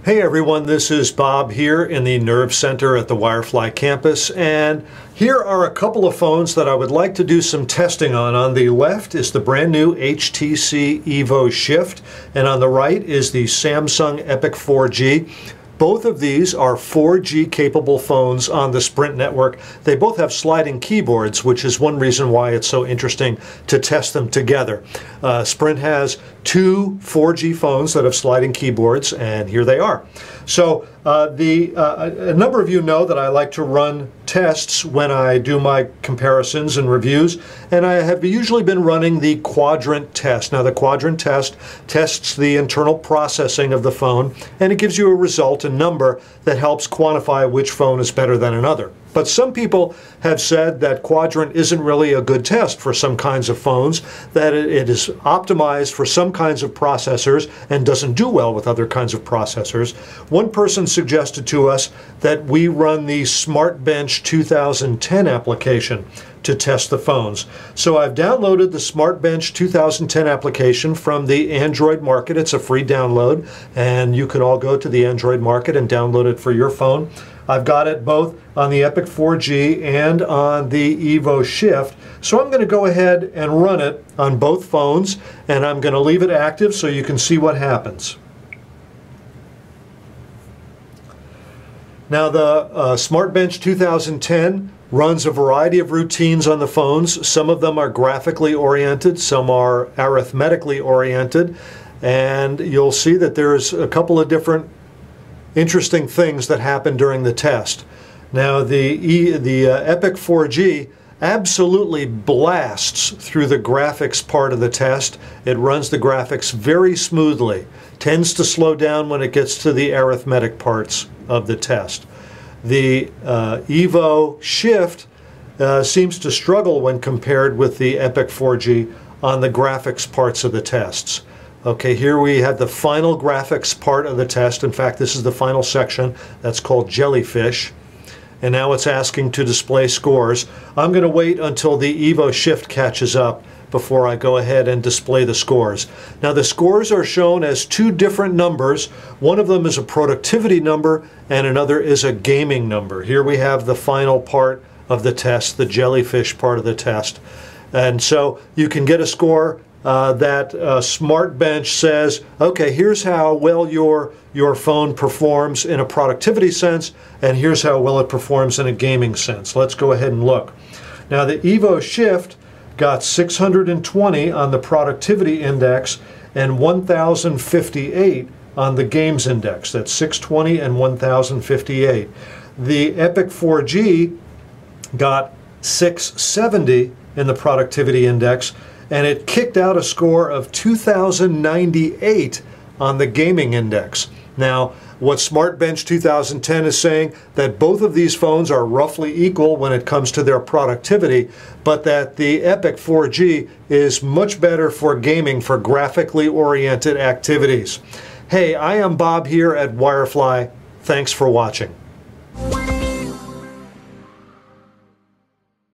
Hey everyone, this is Bob here in the Nerve Center at the Wirefly campus, and here are a couple of phones that I would like to do some testing on. On the left is the brand new HTC EVO Shift, and on the right is the Samsung Epic 4G. Both of these are 4G capable phones on the Sprint network. They both have sliding keyboards, which is one reason why it's so interesting to test them together. Sprint has two 4G phones that have sliding keyboards, and here they are. So a number of you know that I like to run tests when I do my comparisons and reviews, and I have usually been running the quadrant test. Now the quadrant test tests the internal processing of the phone, and it gives you a result, a number, that helps quantify which phone is better than another. But some people have said that quadrant isn't really a good test for some kinds of phones, that it is optimized for some kinds of processors and doesn't do well with other kinds of processors. One person suggested to us that we run the SmartBench 2010 application to test the phones. So I've downloaded the SmartBench 2010 application from the Android market. It's a free download, and you can all go to the Android market and download it for your phone. I've got it both on the Epic 4G and on the EVO Shift. So I'm going to go ahead and run it on both phones, and I'm going to leave it active so you can see what happens. Now the SmartBench 2010 runs a variety of routines on the phones. Some of them are graphically oriented, some are arithmetically oriented, and you'll see that there's a couple of different interesting things that happen during the test. Now the Epic 4G absolutely blasts through the graphics part of the test. It runs the graphics very smoothly, tends to slow down when it gets to the arithmetic parts of the test. The EVO Shift seems to struggle when compared with the Epic 4G on the graphics parts of the tests. Okay, here we have the final graphics part of the test. In fact, this is the final section. That's called Jellyfish. And now it's asking to display scores. I'm going to wait until the EVO Shift catches up before I go ahead and display the scores. Now the scores are shown as two different numbers. One of them is a productivity number and another is a gaming number. Here we have the final part of the test, the Jellyfish part of the test. And so you can get a score that SmartBench says, okay, here's how well your phone performs in a productivity sense, and here's how well it performs in a gaming sense. Let's go ahead and look. Now the EVO Shift got 620 on the productivity index and 1058 on the games index. That's 620 and 1058. The Epic 4G got 670 in the productivity index, and it kicked out a score of 2098 on the gaming index. Now, what SmartBench 2010 is saying, that both of these phones are roughly equal when it comes to their productivity, but that the Epic 4G is much better for gaming, for graphically oriented activities. Hey, I am Bob here at Wirefly. Thanks for watching.